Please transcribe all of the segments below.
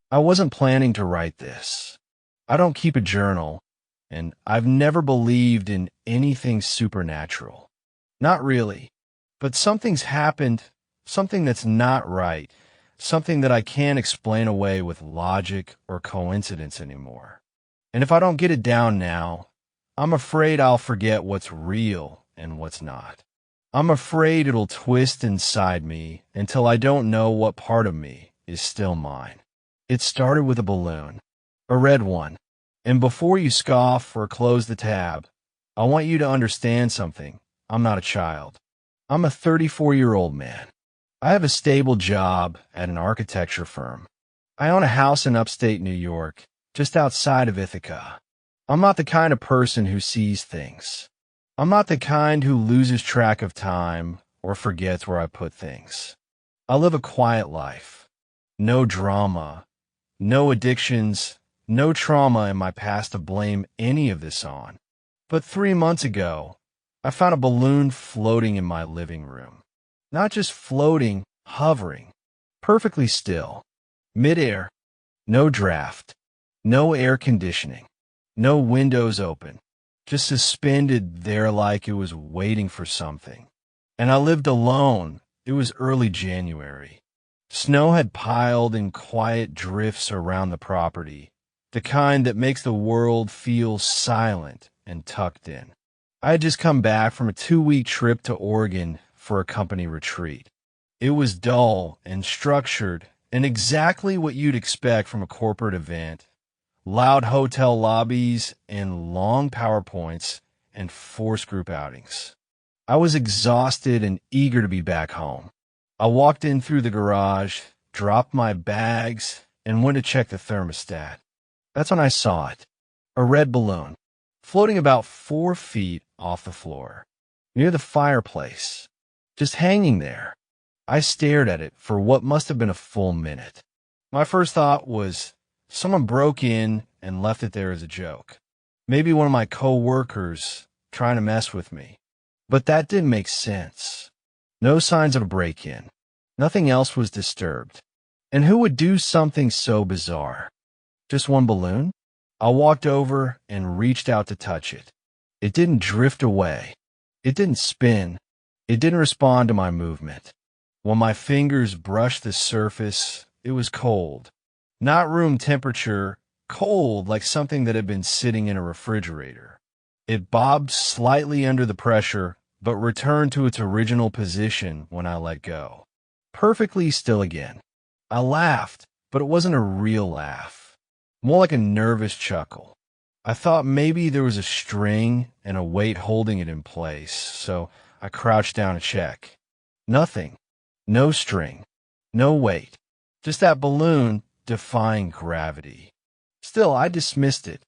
I wasn't planning to write this. I don't keep a journal, and I've never believed in anything supernatural. Not really. But something's happened, something that's not right, something that I can't explain away with logic or coincidence anymore. And if I don't get it down now, I'm afraid I'll forget what's real and what's not. I'm afraid it'll twist inside me until I don't know what part of me is still mine. It started with a balloon, a red one. And before you scoff or close the tab, I want you to understand something. I'm not a child. I'm a 34-year-old man. I have a stable job at an architecture firm. I own a house in upstate New York, just outside of Ithaca. I'm not the kind of person who sees things. I'm not the kind who loses track of time or forgets where I put things. I live a quiet life. No drama, no addictions, no trauma in my past to blame any of this on. But 3 months ago, I found a balloon floating in my living room. Not just floating, hovering, perfectly still, midair, no draft, no air conditioning, no windows open, just suspended there like it was waiting for something. And I lived alone. It was early January. Snow had piled in quiet drifts around the property, the kind that makes the world feel silent and tucked in. I had just come back from a 2-week trip to Oregon for a company retreat. It was dull and structured and exactly what you'd expect from a corporate event. Loud hotel lobbies and long PowerPoints and forced group outings. I was exhausted and eager to be back home. I walked in through the garage, dropped my bags, and went to check the thermostat. That's when I saw it. A red balloon, floating about 4 feet off the floor, near the fireplace, just hanging there. I stared at it for what must have been a full minute. My first thought was, someone broke in and left it there as a joke. Maybe one of my co-workers trying to mess with me. But that didn't make sense. No signs of a break-in. Nothing else was disturbed. And who would do something so bizarre? Just one balloon? I walked over and reached out to touch it. It didn't drift away. It didn't spin. It didn't respond to my movement. When my fingers brushed the surface, it was cold. Not room temperature, cold like something that had been sitting in a refrigerator. It bobbed slightly under the pressure, but returned to its original position when I let go. Perfectly still again. I laughed, but it wasn't a real laugh. More like a nervous chuckle. I thought maybe there was a string and a weight holding it in place, so I crouched down to check. Nothing. No string. No weight. Just that balloon defying gravity. Still, I dismissed it.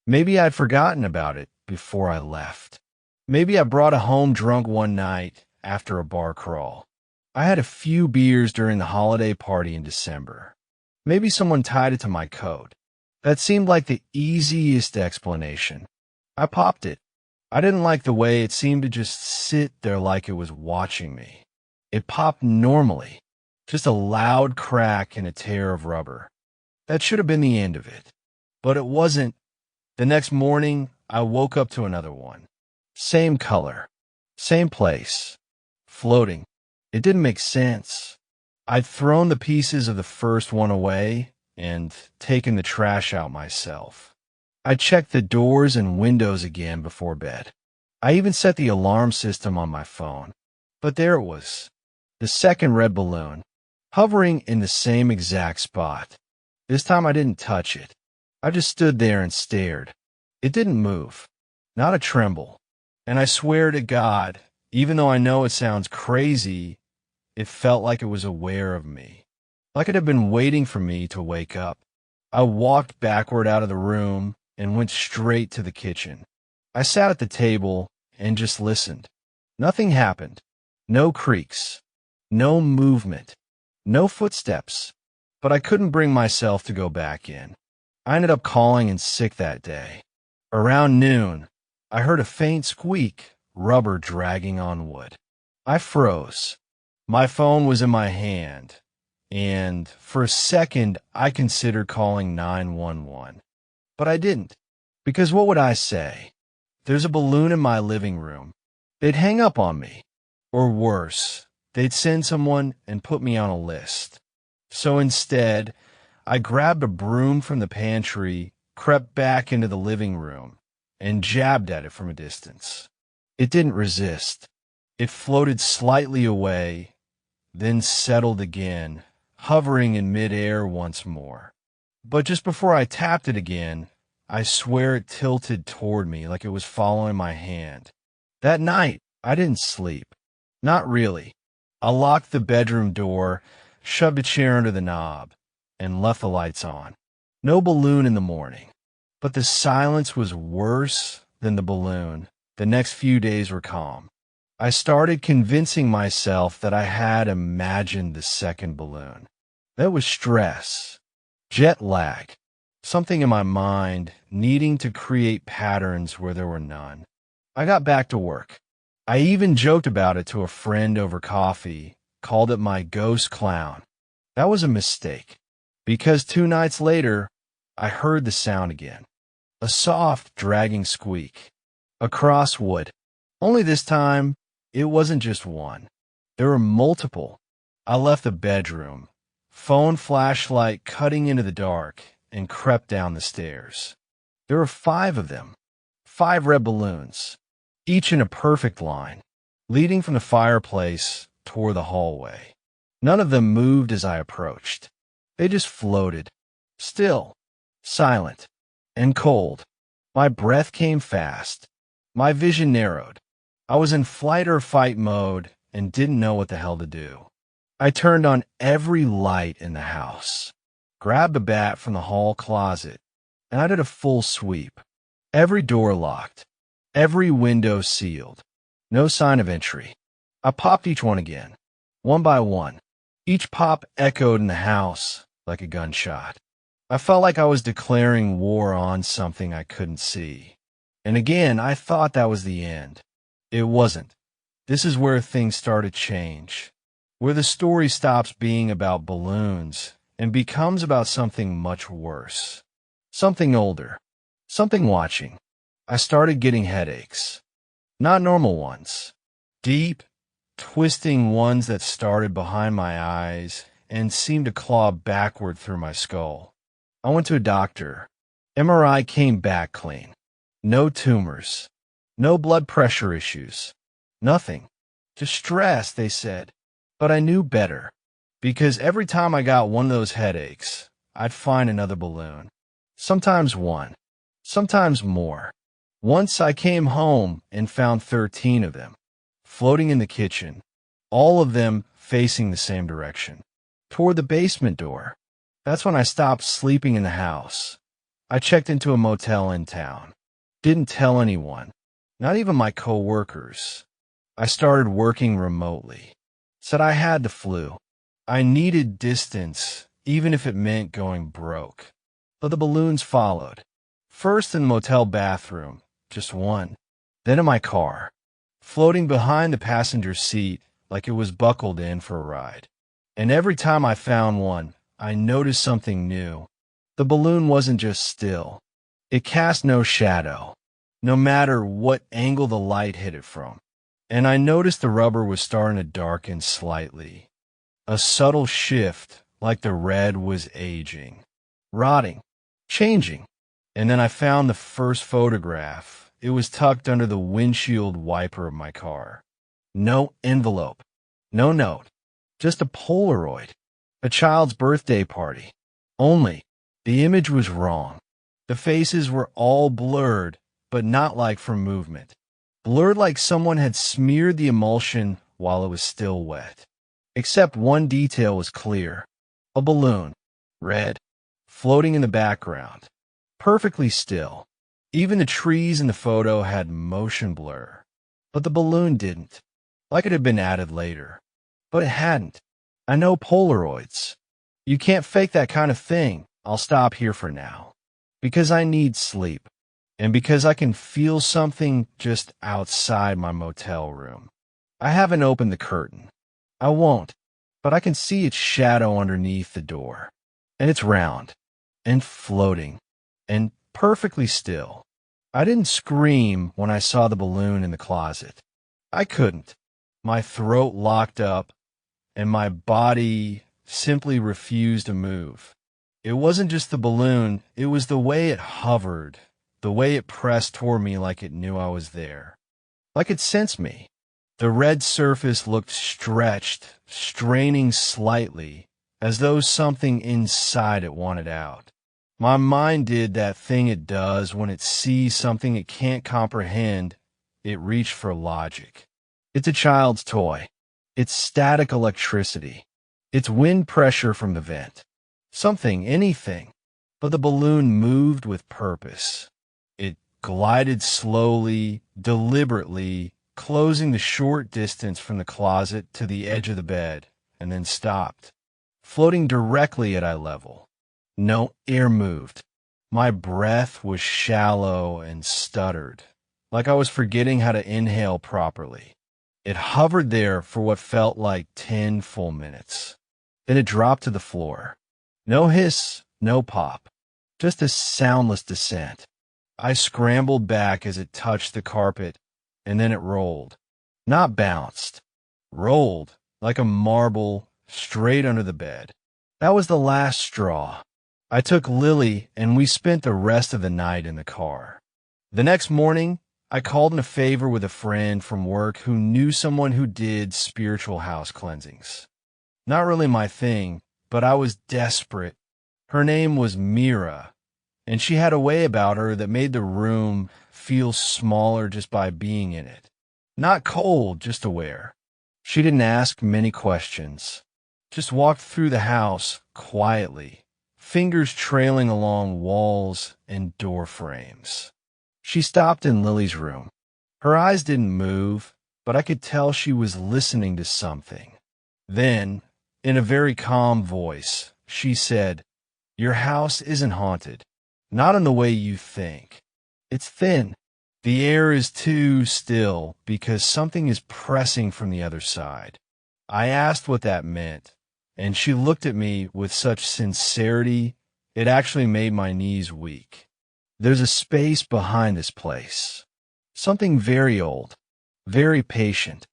Maybe I'd forgotten about it before I left. Maybe I brought it home drunk one night after a bar crawl. I had a few beers during the holiday party in December. Maybe someone tied it to my coat. That seemed like the easiest explanation. I popped it. I didn't like the way it seemed to just sit there like it was watching me. It popped normally, just a loud crack and a tear of rubber. That should have been the end of it. But it wasn't. The next morning, I woke up to another one. Same color, same place, floating. It didn't make sense. I'd thrown the pieces of the first one away and taken the trash out myself. I checked the doors and windows again before bed. I even set the alarm system on my phone. But there it was, the second red balloon, hovering in the same exact spot. This time I didn't touch it. I just stood there and stared. It didn't move, not a tremble. And I swear to God, even though I know it sounds crazy, it felt like it was aware of me. Like it had been waiting for me to wake up. I walked backward out of the room and went straight to the kitchen. I sat at the table and just listened. Nothing happened. No creaks. No movement. No footsteps. But I couldn't bring myself to go back in. I ended up calling in sick that day. Around noon, I heard a faint squeak, rubber dragging on wood. I froze. My phone was in my hand. and for a second I considered calling 911. But I didn't, because what would I say? There's a balloon in my living room. They'd hang up on me. Or worse, they'd send someone and put me on a list. So instead, I grabbed a broom from the pantry, crept back into the living room, and jabbed at it from a distance. It didn't resist. It floated slightly away, then settled again, hovering in midair once more. But just before I tapped it again, I swear it tilted toward me like it was following my hand. That night, I didn't sleep. Not really. I locked the bedroom door, shoved a chair under the knob, and left the lights on. No balloon in the morning. But the silence was worse than the balloon. The next few days were calm. I started convincing myself that I had imagined the second balloon. That was stress, jet lag, something in my mind needing to create patterns where there were none. I got back to work. I even joked about it to a friend over coffee, called it my ghost clown. That was a mistake, because 2 nights later, I heard the sound again. A soft, dragging squeak. Across wood. Only this time, it wasn't just one. There were multiple. I left the bedroom, phone flashlight cutting into the dark, and crept down the stairs. There were 5 of them. 5 red balloons, each in a perfect line, leading from the fireplace toward the hallway. None of them moved as I approached. They just floated, still, silent, and cold. My breath came fast. My vision narrowed. I was in flight or fight mode and didn't know what the hell to do. I turned on every light in the house, grabbed a bat from the hall closet, and I did a full sweep. Every door locked, every window sealed. No sign of entry. I popped each one again, one by one. Each pop echoed in the house like a gunshot. I felt like I was declaring war on something I couldn't see. And again, I thought that was the end. It wasn't. This is where things start to change, where the story stops being about balloons and becomes about something much worse. Something older. Something watching. I started getting headaches. Not normal ones. Deep, twisting ones that started behind my eyes and seemed to claw backward through my skull. I went to a doctor. MRI came back clean. No tumors. No blood pressure issues. Nothing. Just stress, they said. But I knew better, because every time I got one of those headaches, I'd find another balloon. Sometimes one. Sometimes more. Once I came home and found 13 of them, floating in the kitchen, all of them facing the same direction, toward the basement door. That's when I stopped sleeping in the house. I checked into a motel in town. Didn't tell anyone, not even my coworkers. I started working remotely. Said I had the flu. I needed distance, even if it meant going broke. But the balloons followed. First in the motel bathroom, just one. Then in my car, floating behind the passenger seat like it was buckled in for a ride. And every time I found one, I noticed something new. The balloon wasn't just still. It cast no shadow, no matter what angle the light hit it from. And I noticed the rubber was starting to darken slightly. A subtle shift, like the red was aging, rotting, changing. And then I found the first photograph. It was tucked under the windshield wiper of my car. No envelope, no note, just a Polaroid, a child's birthday party. Only, the image was wrong. The faces were all blurred, but not like from movement. Blurred like someone had smeared the emulsion while it was still wet. Except one detail was clear. A balloon, red, floating in the background. Perfectly still. Even the trees in the photo had motion blur. But the balloon didn't. Like it had been added later. But it hadn't. I know Polaroids. You can't fake that kind of thing. I'll stop here for now. Because I need sleep. And because I can feel something just outside my motel room. I haven't opened the curtain. I won't. but I can see its shadow underneath the door. And it's round, and floating, and perfectly still. I didn't scream when I saw the balloon in the closet. I couldn't. My throat locked up, and my body simply refused to move. It wasn't just the balloon, it was the way it hovered, the way it pressed toward me like it knew I was there, like it sensed me. The red surface looked stretched, straining slightly, as though something inside it wanted out. My mind did that thing it does when it sees something it can't comprehend. It reached for logic. It's a child's toy. It's static electricity. It's wind pressure from the vent. Something, anything. But the balloon moved with purpose. It glided slowly, deliberately, closing the short distance from the closet to the edge of the bed, and then stopped, floating directly at eye level. No air moved. My breath was shallow and stuttered, like I was forgetting how to inhale properly. It hovered there for what felt like 10 full minutes. Then it dropped to the floor. No hiss, no pop, just a soundless descent. I scrambled back as it touched the carpet, and then it rolled. Not bounced. Rolled, like a marble, straight under the bed. That was the last straw. I took Lily, and we spent the rest of the night in the car. The next morning, I called in a favor with a friend from work who knew someone who did spiritual house cleansings. Not really my thing, but I was desperate. Her name was Mira, and she had a way about her that made the room feel smaller just by being in it. Not cold, just aware. She didn't ask many questions. Just walked through the house quietly, fingers trailing along walls and door frames. She stopped in Lily's room. Her eyes didn't move, but I could tell she was listening to something. Then, in a very calm voice, she said, "Your house isn't haunted. Not in the way you think. It's thin. The air is too still because something is pressing from the other side." I asked what that meant, and she looked at me with such sincerity, it actually made my knees weak. There's a space behind this place. Something very old, very patient.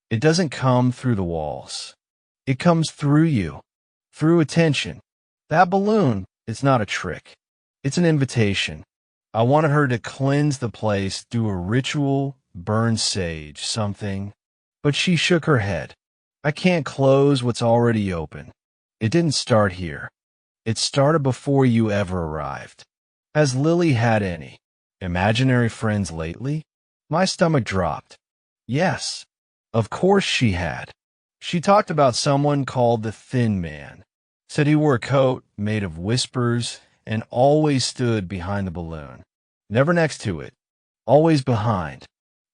It doesn't come through the walls. It comes through you, through attention. That balloon is not a trick. It's an invitation. I wanted her to cleanse the place, do a ritual, burn sage, something. But she shook her head. I can't close what's already open. It didn't start here. It started before you ever arrived. Has Lily had any imaginary friends lately? My stomach dropped. Yes, of course she had. She talked about someone called the Thin Man. Said he wore a coat made of whispers and always stood behind the balloon. Never next to it. Always behind.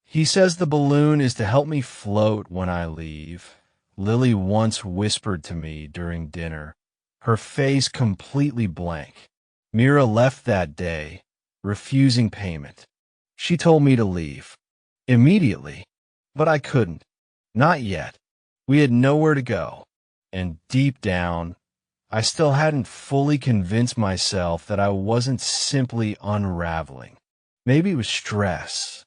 He says the balloon is to help me float when I leave. Lily once whispered to me during dinner, her face completely blank. Mira left that day, refusing payment. She told me to leave. Immediately. But I couldn't. Not yet. We had nowhere to go. And deep down, I still hadn't fully convinced myself that I wasn't simply unraveling. Maybe it was stress,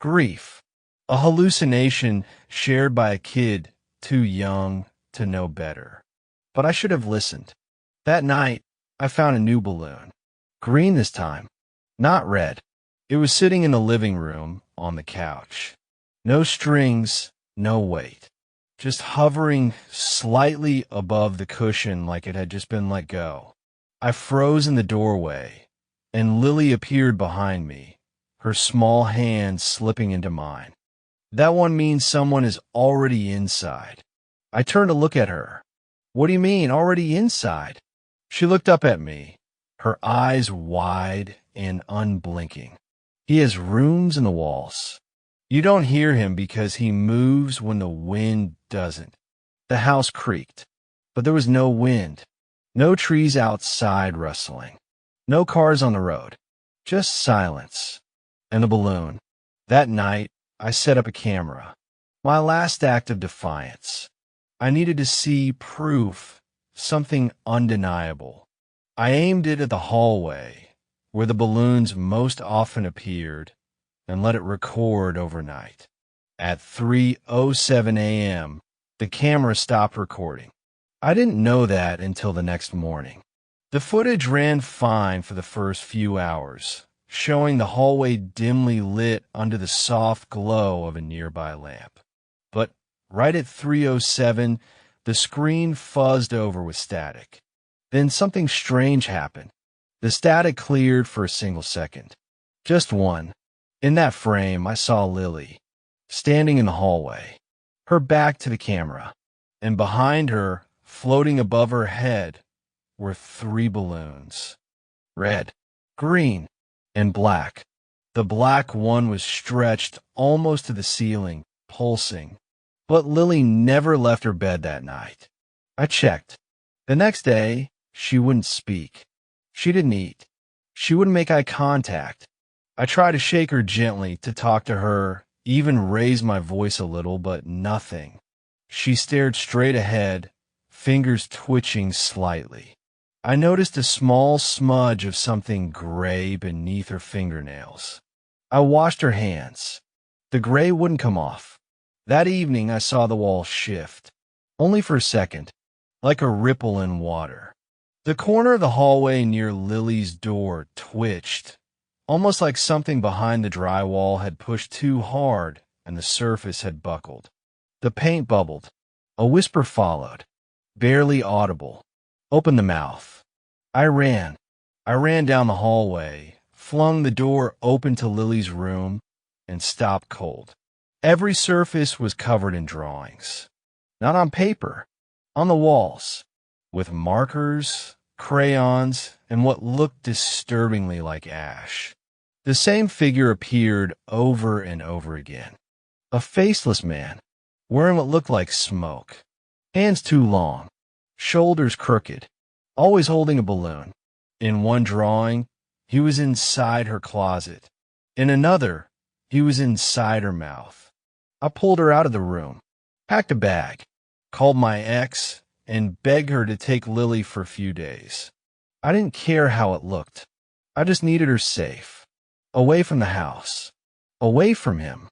grief, a hallucination shared by a kid too young to know better. But I should have listened. That night, I found a new balloon. Green this time, not red. It was sitting in the living room on the couch. No strings, no weight. Just hovering slightly above the cushion like it had just been let go. I froze in the doorway, and Lily appeared behind me, her small hand slipping into mine. That one means someone is already inside. I turned to look at her. What do you mean, already inside? She looked up at me, her eyes wide and unblinking. He has rooms in the walls. You don't hear him because he moves when the wind doesn't. The house creaked, but there was no wind. No trees outside rustling. No cars on the road. Just silence. And the balloon. That night, I set up a camera. My last act of defiance. I needed to see proof, something undeniable. I aimed it at the hallway, where the balloons most often appeared, and let it record overnight. At 3:07 a.m., the camera stopped recording. I didn't know that until the next morning. The footage ran fine for the first few hours, showing the hallway dimly lit under the soft glow of a nearby lamp. But right at 3:07, the screen fuzzed over with static. Then something strange happened. The static cleared for a single second. Just one. In that frame, I saw Lily, standing in the hallway, her back to the camera, and behind her, floating above her head, were 3 balloons. Red, green, and black. The black one was stretched almost to the ceiling, pulsing. But Lily never left her bed that night. I checked. The next day, she wouldn't speak. She didn't eat. She wouldn't make eye contact. I tried to shake her gently, to talk to her, even raise my voice a little, but nothing. She stared straight ahead, fingers twitching slightly. I noticed a small smudge of something gray beneath her fingernails. I washed her hands. The gray wouldn't come off. That evening, I saw the wall shift, only for a second, like a ripple in water. The corner of the hallway near Lily's door twitched, almost like something behind the drywall had pushed too hard and the surface had buckled. The paint bubbled. A whisper followed, barely audible. Open the mouth. I ran. I ran down the hallway, flung the door open to Lily's room, and stopped cold. Every surface was covered in drawings. Not on paper, on the walls, with markers, crayons, and what looked disturbingly like ash. The same figure appeared over and over again. A faceless man, wearing what looked like smoke. Hands too long, shoulders crooked, always holding a balloon. In one drawing, he was inside her closet. In another, he was inside her mouth. I pulled her out of the room, packed a bag, called my ex, and begged her to take Lily for a few days. I didn't care how it looked. I just needed her safe, away from the house, away from him.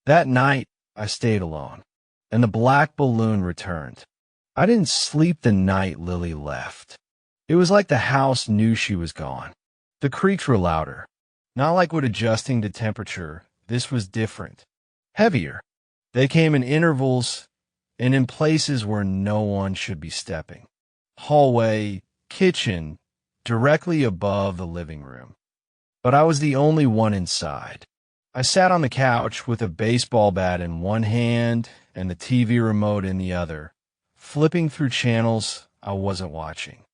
That night, I stayed alone, and the black balloon returned. I didn't sleep the night Lily left. It was like the house knew she was gone. The creaks were louder. Not like when adjusting to temperature. This was different. Heavier. They came in intervals and in places where no one should be stepping. Hallway, kitchen, directly above the living room. But I was the only one inside. I sat on the couch with a baseball bat in one hand and the TV remote in the other, flipping through channels I wasn't watching.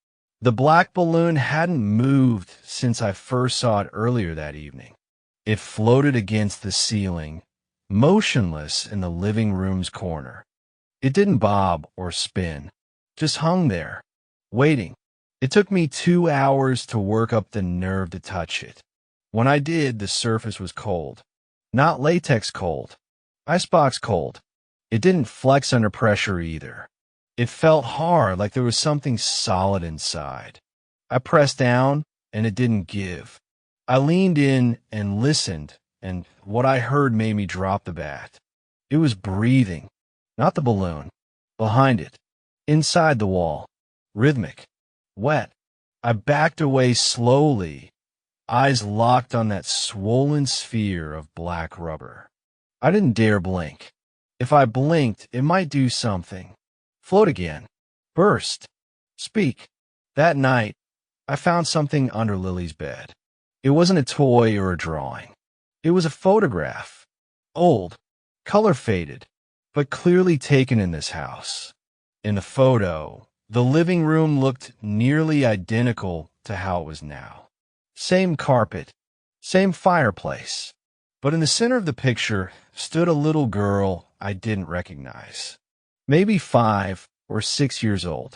The black balloon hadn't moved since I first saw it earlier that evening. It floated against the ceiling, motionless in the living room's corner. It didn't bob or spin, just hung there, waiting. It took me 2 hours to work up the nerve to touch it. When I did, the surface was cold. Not latex cold, icebox cold. It didn't flex under pressure either. It felt hard, like there was something solid inside. I pressed down, and it didn't give. I leaned in and listened, and what I heard made me drop the bat. It was breathing, not the balloon, behind it, inside the wall, rhythmic, wet. I backed away slowly, eyes locked on that swollen sphere of black rubber. I didn't dare blink. If I blinked, it might do something. Float again. Burst. Speak. That night, I found something under Lily's bed. It wasn't a toy or a drawing. It was a photograph. Old, color faded, but clearly taken in this house. In the photo, the living room looked nearly identical to how it was now. Same carpet, same fireplace. But in the center of the picture stood a little girl I didn't recognize. Maybe 5 or 6 years old.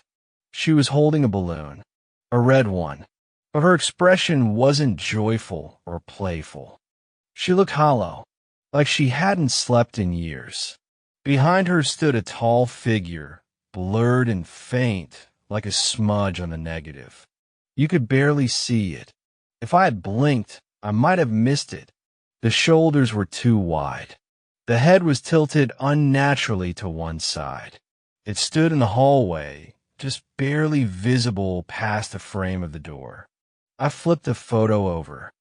She was holding a balloon, a red one, but her expression wasn't joyful or playful. She looked hollow, like she hadn't slept in years. Behind her stood a tall figure, blurred and faint, like a smudge on the negative. You could barely see it. If I had blinked, I might have missed it. The shoulders were too wide. The head was tilted unnaturally to one side. It stood in the hallway, just barely visible past the frame of the door. I flipped the photo over.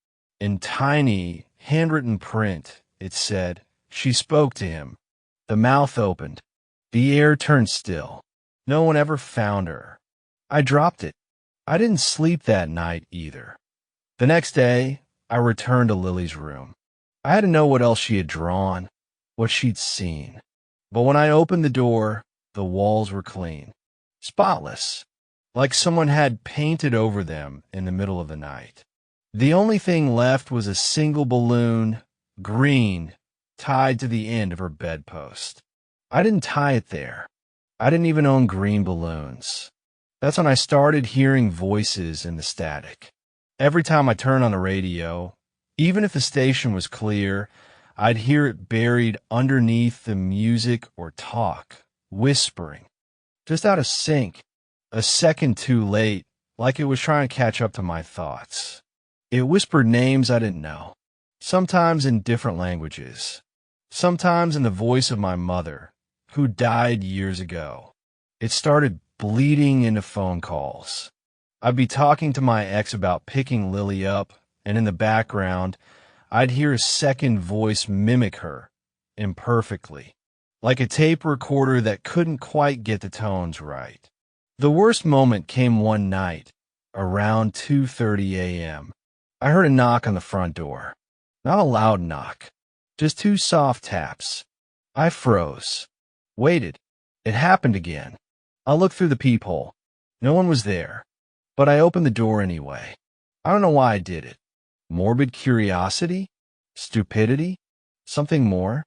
In tiny, handwritten print, it said, "She spoke to him." The mouth opened. The air turned still. No one ever found her. I dropped it. I didn't sleep that night either. The next day, I returned to Lily's room. I had to know what else she had drawn, what she'd seen. But when I opened the door, the walls were clean, spotless, like someone had painted over them in the middle of the night. The only thing left was a single balloon, green, tied to the end of her bedpost. I didn't tie it there. I didn't even own green balloons. That's when I started hearing voices in the static. Every time I turned on the radio, even if the station was clear, I'd hear it buried underneath the music or talk, whispering, just out of sync, a second too late, like it was trying to catch up to my thoughts. It whispered names I didn't know, sometimes in different languages, sometimes in the voice of my mother, who died years ago. It started bleeding into phone calls. I'd be talking to my ex about picking Lily up, and in the background, I'd hear a second voice mimic her, imperfectly, like a tape recorder that couldn't quite get the tones right. The worst moment came one night, around 2:30 a.m. I heard a knock on the front door. Not a loud knock, just two soft taps. I froze, waited. It happened again. I looked through the peephole. No one was there, but I opened the door anyway. I don't know why I did it. Morbid curiosity? Stupidity? Something more?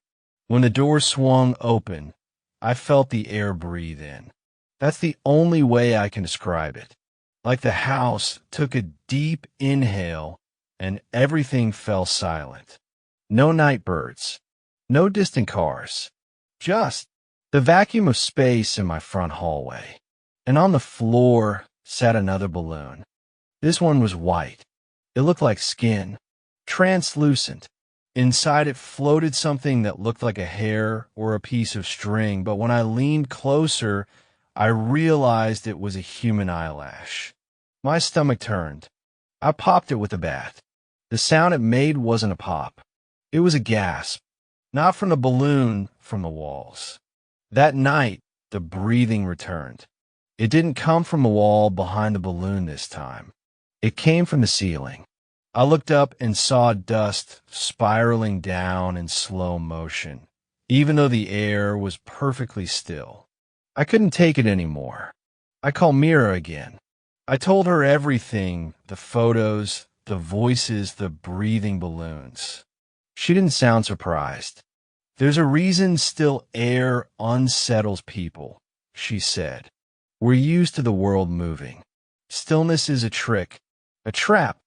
When the door swung open, I felt the air breathe in. That's the only way I can describe it. Like the house took a deep inhale and everything fell silent. No night birds. No distant cars. Just the vacuum of space in my front hallway. And on the floor sat another balloon. This one was white. It looked like skin, translucent. Inside it floated something that looked like a hair or a piece of string, but when I leaned closer, I realized it was a human eyelash. My stomach turned. I popped it with a bat. The sound it made wasn't a pop. It was a gasp, not from the balloon, from the walls. That night, the breathing returned. It didn't come from the wall behind the balloon this time. It came from the ceiling. I looked up and saw dust spiraling down in slow motion, even though the air was perfectly still. I couldn't take it anymore. I called Mira again. I told her everything, the photos, the voices, the breathing balloons. She didn't sound surprised. "There's a reason still air unsettles people," she said. "We're used to the world moving. Stillness is a trick, a trap.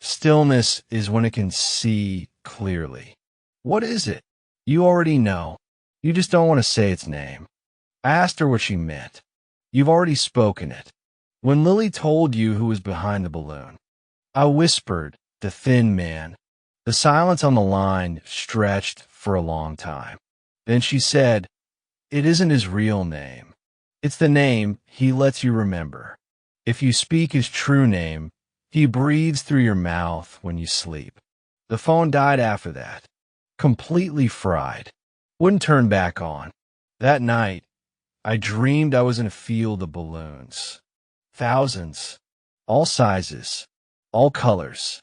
Stillness is when it can see clearly." "What is it?" "You already know. You just don't want to say its name." I asked her what she meant. "You've already spoken it. When Lily told you who was behind the balloon." I whispered, "The thin man." The silence on the line stretched for a long time. Then she said, "It isn't his real name. It's the name he lets you remember. If you speak his true name, he breathes through your mouth when you sleep." The phone died after that. Completely fried. Wouldn't turn back on. That night, I dreamed I was in a field of balloons. Thousands. All sizes. All colors.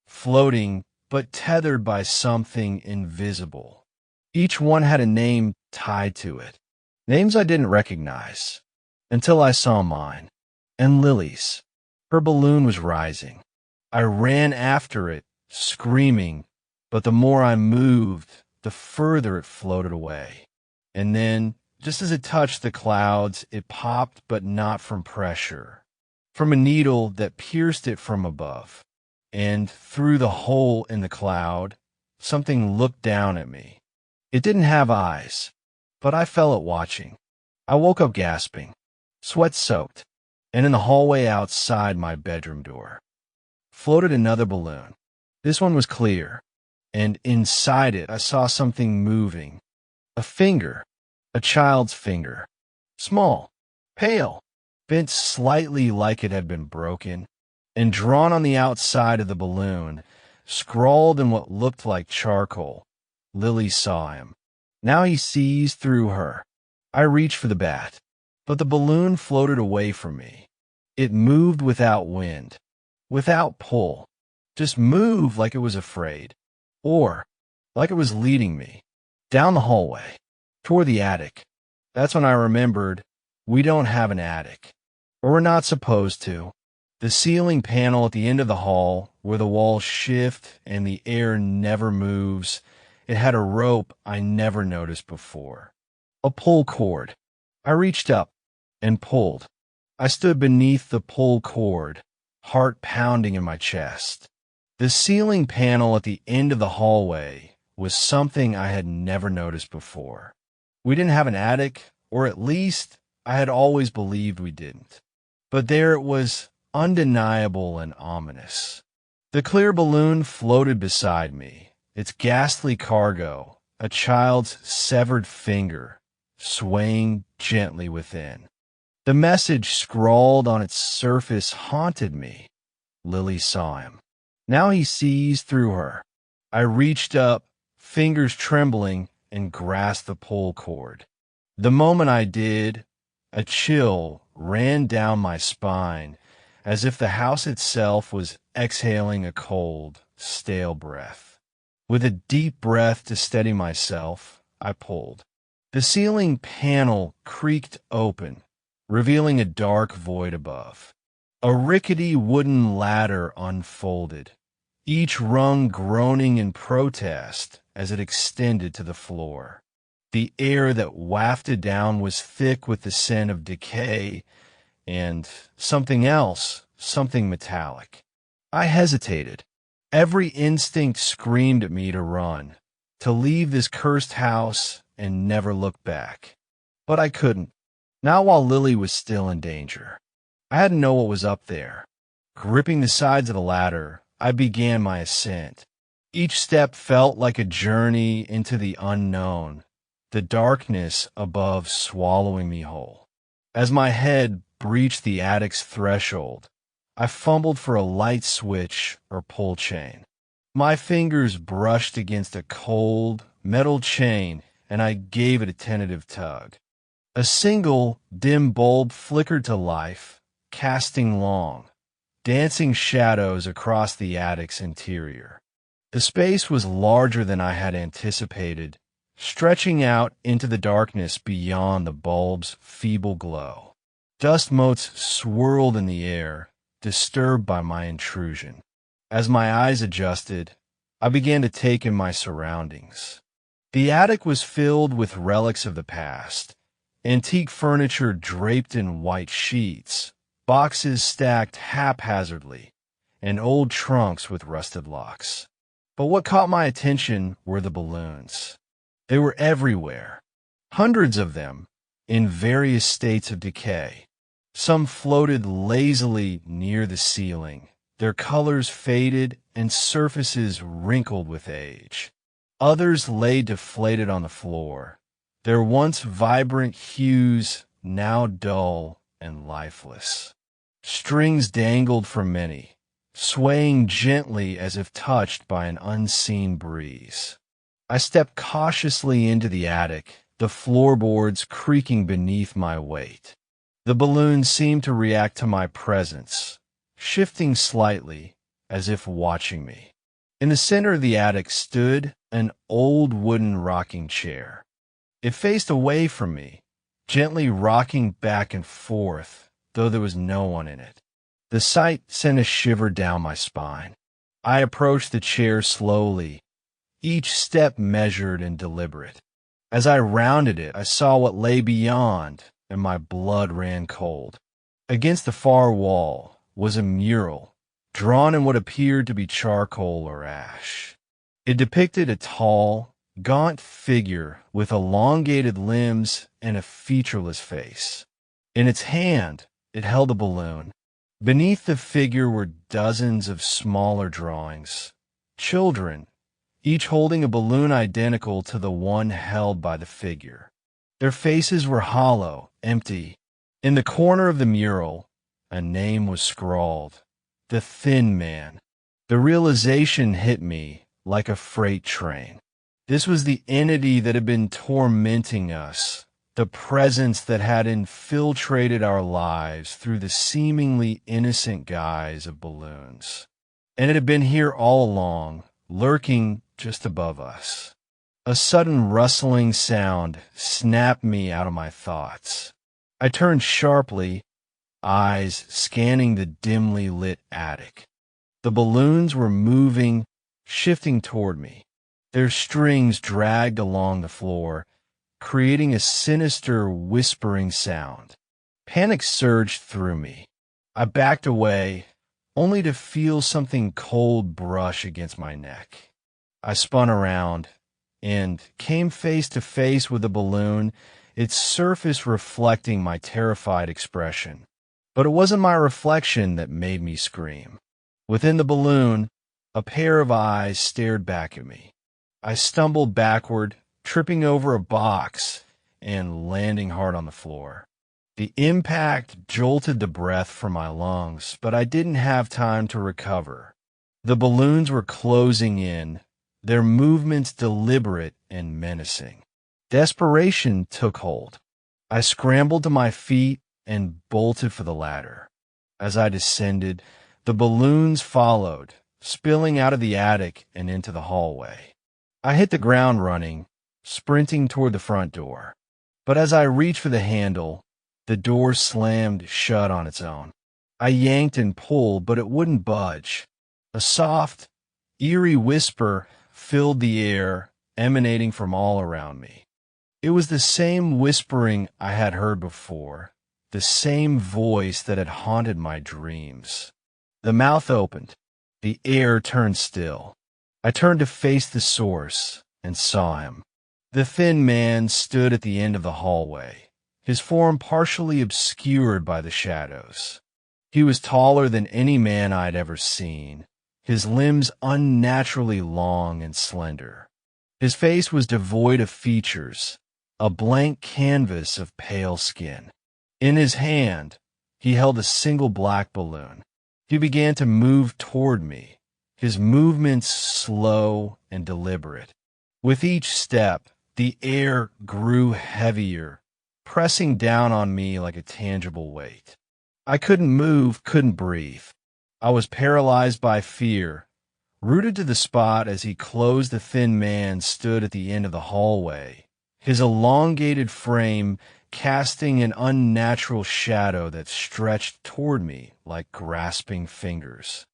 Floating, but tethered by something invisible. Each one had a name tied to it. Names I didn't recognize. Until I saw mine. And Lily's. Her balloon was rising. I ran after it, screaming, but the more I moved, the further it floated away. And then, just as it touched the clouds, it popped, but not from pressure. From a needle that pierced it from above. And through the hole in the cloud, something looked down at me. It didn't have eyes, but I felt it watching. I woke up gasping. sweat-soaked, and in the hallway outside my bedroom door floated another balloon. This one was clear, and inside it I saw something moving. A finger, a child's finger. Small, pale, bent slightly like it had been broken, and drawn on the outside of the balloon, scrawled in what looked like charcoal. Lily saw him. Now he sees through her. I reached for the bat, but the balloon floated away from me. It moved without wind, without pull, just moved like it was afraid, or like it was leading me down the hallway, toward the attic. That's when I remembered we don't have an attic, or we're not supposed to. The ceiling panel at the end of the hall, where the walls shift and the air never moves, it had a rope I never noticed before. A pull cord. I reached up and pulled. I stood beneath the pull cord, heart pounding in my chest. The ceiling panel at the end of the hallway was something I had never noticed before. We didn't have an attic, or at least I had always believed we didn't. But there it was, undeniable and ominous. The clear balloon floated beside me, its ghastly cargo, a child's severed finger, swaying gently within. The message scrawled on its surface haunted me. Lily saw him. Now he sees through her. I reached up, fingers trembling, and grasped the pull cord. The moment I did, a chill ran down my spine, as if the house itself was exhaling a cold, stale breath. With a deep breath to steady myself, I pulled. The ceiling panel creaked open, revealing a dark void above. A rickety wooden ladder unfolded, each rung groaning in protest as it extended to the floor. The air that wafted down was thick with the scent of decay and something else, something metallic. I hesitated. Every instinct screamed at me to run, to leave this cursed house and never look back. But I couldn't, not while Lily was still in danger. I had to know what was up there. Gripping the sides of the ladder, I began my ascent. Each step felt like a journey into the unknown, the darkness above swallowing me whole. As my head breached the attic's threshold, I fumbled for a light switch or pull chain. My fingers brushed against a cold, metal chain, and I gave it a tentative tug. A single, dim bulb flickered to life, casting long, dancing shadows across the attic's interior. The space was larger than I had anticipated, stretching out into the darkness beyond the bulb's feeble glow. Dust motes swirled in the air, disturbed by my intrusion. As my eyes adjusted, I began to take in my surroundings. The attic was filled with relics of the past, antique furniture draped in white sheets, boxes stacked haphazardly, and old trunks with rusted locks. But what caught my attention were the balloons. They were everywhere, hundreds of them, in various states of decay. Some floated lazily near the ceiling, their colors faded and surfaces wrinkled with age. Others lay deflated on the floor, their once vibrant hues now dull and lifeless. Strings dangled from many, swaying gently as if touched by an unseen breeze. I stepped cautiously into the attic, the floorboards creaking beneath my weight. The balloons seemed to react to my presence, shifting slightly, as if watching me. In the center of the attic stood an old wooden rocking chair. It faced away from me, gently rocking back and forth, though there was no one in it. The sight sent a shiver down my spine. I approached the chair slowly, each step measured and deliberate. As I rounded it, I saw what lay beyond, and my blood ran cold. Against the far wall was a mural, drawn in what appeared to be charcoal or ash. It depicted a tall, gaunt figure with elongated limbs and a featureless face. In its hand, it held a balloon. Beneath the figure were dozens of smaller drawings. Children, each holding a balloon identical to the one held by the figure. Their faces were hollow, empty. In the corner of the mural, a name was scrawled, The Thin Man. The realization hit me like a freight train. This was the entity that had been tormenting us, the presence that had infiltrated our lives through the seemingly innocent guise of balloons. And it had been here all along, lurking just above us. A sudden rustling sound snapped me out of my thoughts. I turned sharply, eyes scanning the dimly lit attic. The balloons were moving, shifting toward me. Their strings dragged along the floor, creating a sinister, whispering sound. Panic surged through me. I backed away, only to feel something cold brush against my neck. I spun around and came face to face with the balloon, its surface reflecting my terrified expression. But it wasn't my reflection that made me scream. Within the balloon, a pair of eyes stared back at me. I stumbled backward, tripping over a box and landing hard on the floor. The impact jolted the breath from my lungs, but I didn't have time to recover. The balloons were closing in, their movements deliberate and menacing. Desperation took hold. I scrambled to my feet and bolted for the ladder. As I descended, the balloons followed, spilling out of the attic and into the hallway. I hit the ground running, sprinting toward the front door. But as I reached for the handle, the door slammed shut on its own. I yanked and pulled, but it wouldn't budge. A soft, eerie whisper filled the air, emanating from all around me. It was the same whispering I had heard before, the same voice that had haunted my dreams. The mouth opened. The air turned still. I turned to face the source and saw him. The thin man stood at the end of the hallway, his form partially obscured by the shadows. He was taller than any man I'd ever seen, his limbs unnaturally long and slender. His face was devoid of features, a blank canvas of pale skin. In his hand, he held a single black balloon. He began to move toward me, his movements slow and deliberate. With each step, the air grew heavier, pressing down on me like a tangible weight. I couldn't move, couldn't breathe. I was paralyzed by fear, rooted to the spot as he closed. The thin man stood at the end of the hallway, his elongated frame casting an unnatural shadow that stretched toward me like grasping fingers.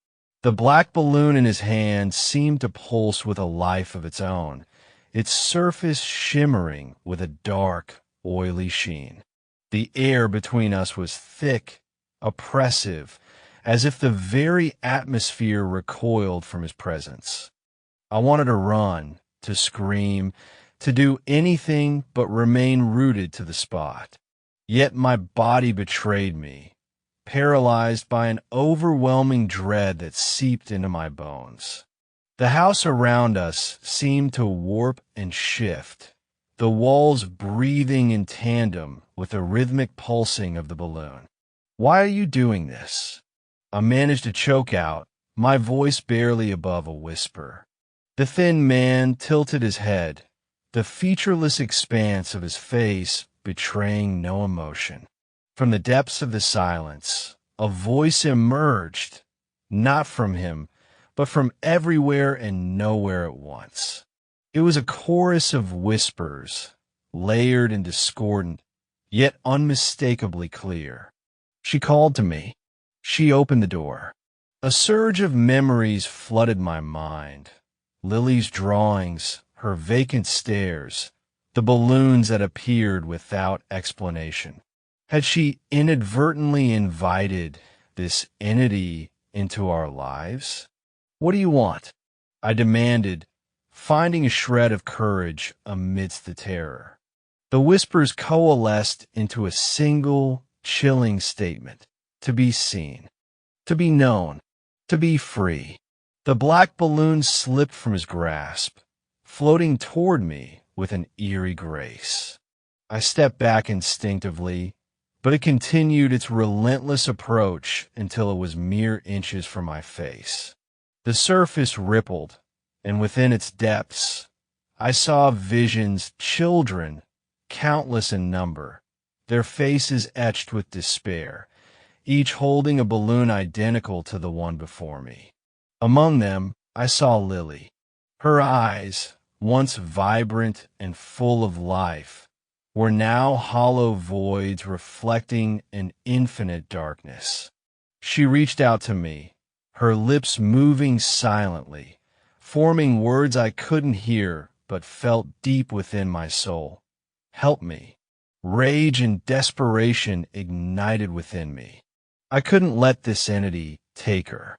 The black balloon in his hand seemed to pulse with a life of its own, its surface shimmering with a dark, oily sheen. The air between us was thick, oppressive, as if the very atmosphere recoiled from his presence. I wanted to run, to scream, to do anything but remain rooted to the spot. Yet my body betrayed me, paralyzed by an overwhelming dread that seeped into my bones. The house around us seemed to warp and shift, the walls breathing in tandem with the rhythmic pulsing of the balloon. "Why are you doing this?" I managed to choke out, my voice barely above a whisper. The thin man tilted his head, the featureless expanse of his face betraying no emotion. From the depths of the silence, a voice emerged, not from him, but from everywhere and nowhere at once. It was a chorus of whispers, layered and discordant, yet unmistakably clear. She called to me. She opened the door. A surge of memories flooded my mind. Lily's drawings, her vacant stares, the balloons that appeared without explanation. Had she inadvertently invited this entity into our lives? "What do you want?" I demanded, finding a shred of courage amidst the terror. The whispers coalesced into a single, chilling statement. To be seen. To be known. To be free. The black balloon slipped from his grasp, floating toward me with an eerie grace. I stepped back instinctively, but it continued its relentless approach until it was mere inches from my face. The surface rippled, and within its depths, I saw visions, children, countless in number, their faces etched with despair, each holding a balloon identical to the one before me. Among them, I saw Lily. Her eyes, once vibrant and full of life, were now hollow voids reflecting an infinite darkness. She reached out to me, her lips moving silently, forming words I couldn't hear but felt deep within my soul. Help me. Rage and desperation ignited within me. I couldn't let this entity take her.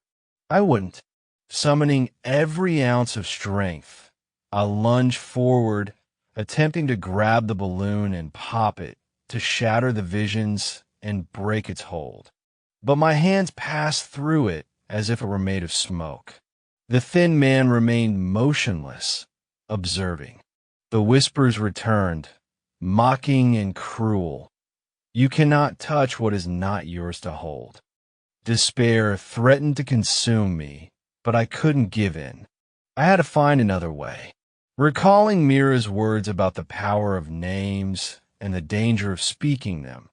I wouldn't. Summoning every ounce of strength, I lunged forward, attempting to grab the balloon and pop it, to shatter the visions and break its hold. But my hands passed through it as if it were made of smoke. The thin man remained motionless, observing. The whispers returned, mocking and cruel. You cannot touch what is not yours to hold. Despair threatened to consume me, but I couldn't give in. I had to find another way. Recalling Mira's words about the power of names and the danger of speaking them,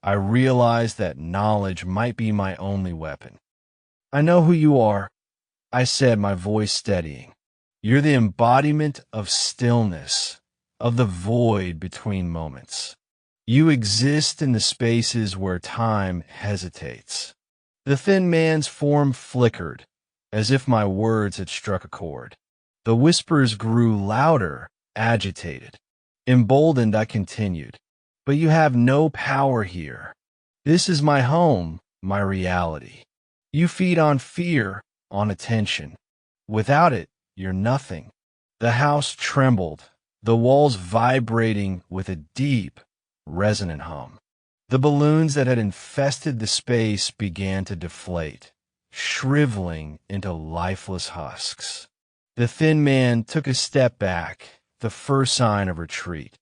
I realized that knowledge might be my only weapon. I know who you are, I said, my voice steadying. You're the embodiment of stillness, of the void between moments. You exist in the spaces where time hesitates. The thin man's form flickered, as if my words had struck a chord. The whispers grew louder, agitated. Emboldened, I continued. But you have no power here. This is my home, my reality. You feed on fear, on attention. Without it, you're nothing. The house trembled, the walls vibrating with a deep, resonant hum. The balloons that had infested the space began to deflate, shriveling into lifeless husks. The thin man took a step back, the first sign of retreat.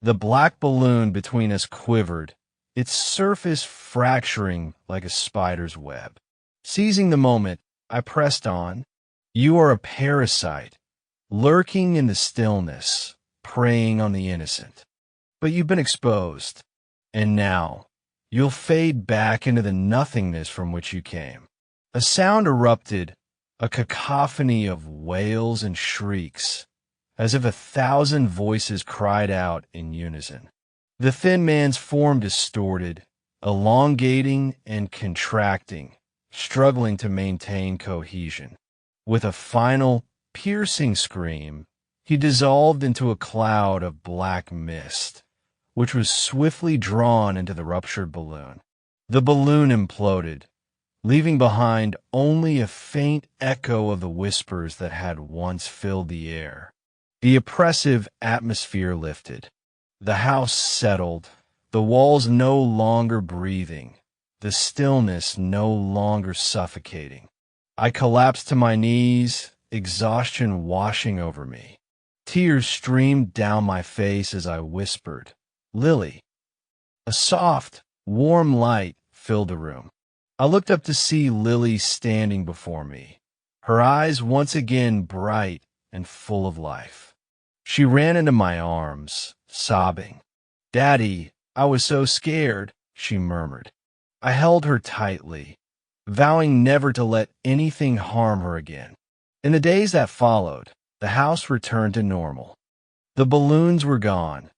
The black balloon between us quivered, its surface fracturing like a spider's web. Seizing the moment, I pressed on. You are a parasite, lurking in the stillness, preying on the innocent. But you've been exposed, and now you'll fade back into the nothingness from which you came. A sound erupted, a cacophony of wails and shrieks, as if 1,000 voices cried out in unison. The thin man's form distorted, elongating and contracting, struggling to maintain cohesion. With a final, piercing scream, he dissolved into a cloud of black mist, which was swiftly drawn into the ruptured balloon. The balloon imploded, leaving behind only a faint echo of the whispers that had once filled the air. The oppressive atmosphere lifted. The house settled, the walls no longer breathing, the stillness no longer suffocating. I collapsed to my knees, exhaustion washing over me. Tears streamed down my face as I whispered, "Lily." A soft, warm light filled the room. I looked up to see Lily standing before me, her eyes once again bright and full of life. She ran into my arms, sobbing. "Daddy, I was so scared," she murmured. I held her tightly, vowing never to let anything harm her again. In the days that followed, the house returned to normal. The balloons were gone,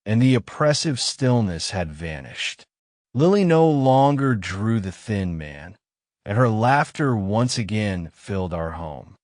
and the oppressive stillness had vanished. Lily no longer drew the thin man, and her laughter once again filled our home.